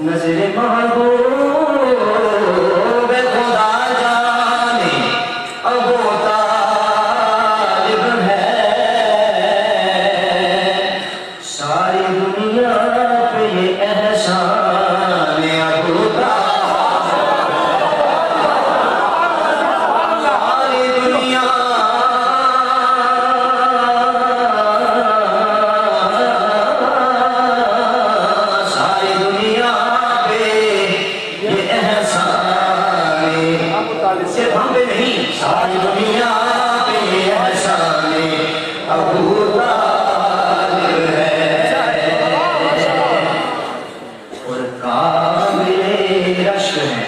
نظر محبوب خدا جانے ابو طالب ہے ساری دنیا پہ یہ احسان ابو طالب ساری دنیا صرف ہم پہ نہیں ساری دنیا پہ یہ احسان ابو طالب ہے اور قابل رشک ہے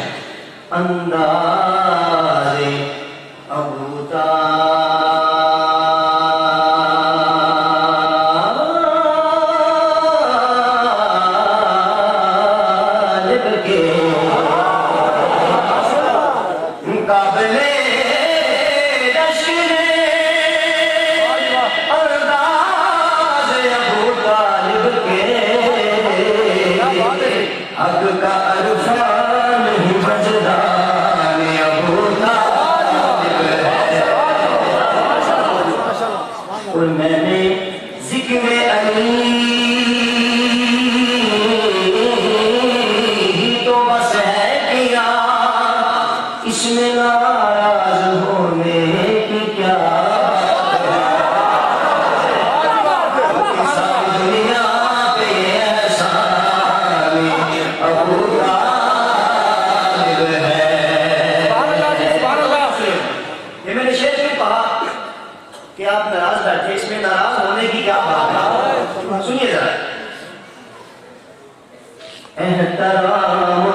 انداز ابو طالب کے قابل رشک انداز ابو طالب کے حق کا عرفان ہی وجدان ابو طالب ہے اور میں نے ذکر علی تو بس ہے کیا اس میں ناراض ہونے کی کیا ساری دنیا پہ احسان ابو طالب ہے یہ میں نے شعر کیوں کہا کہ آپ ناراض بیٹھے اس میں ناراض ہونے کی کیا بات ہے سنیے ذرا احترام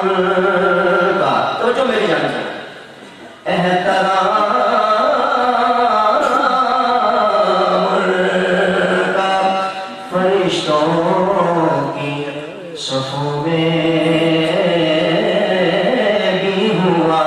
کا توجہ میری جانب سے احترام کا فرشتوں کی صفوں میں بھی ہوا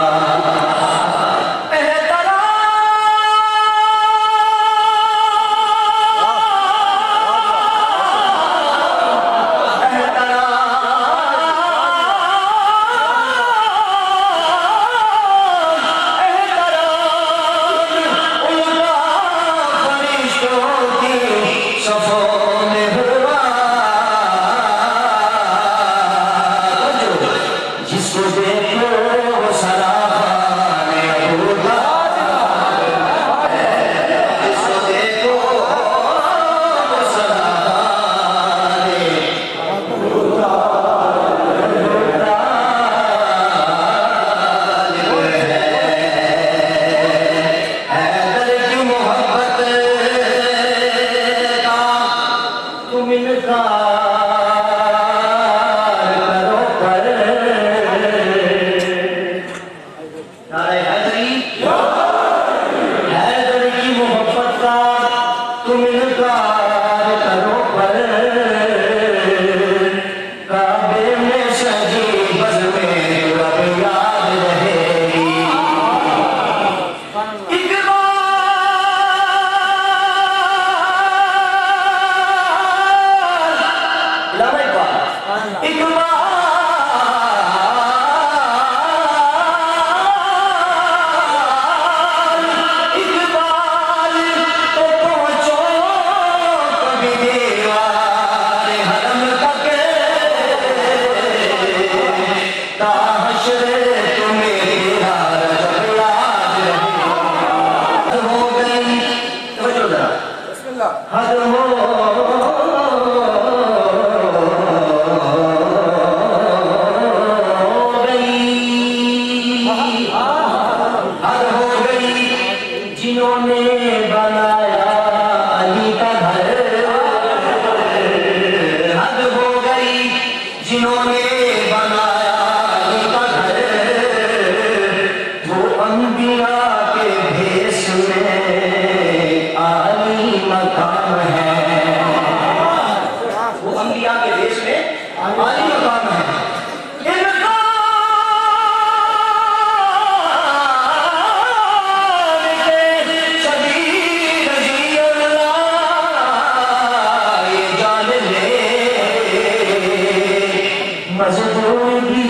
مزدور بھی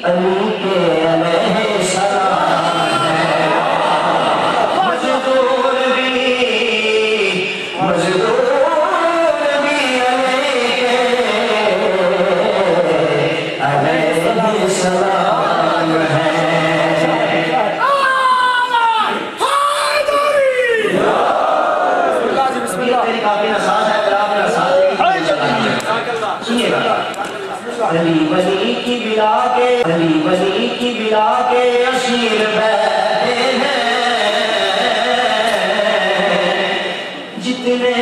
علی کے علیہ السلام ہے، مزدور بھی علی کے علیہ السلام ہے۔ میری کافی نساز ہے، پھر آپ نساز سنیے گا۔ علی ولی کی بلا کے، علی ولی کی بلا کے اسیر بیٹھے ہیں، جتنے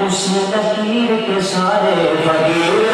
اس لکیر کے سارے فقیر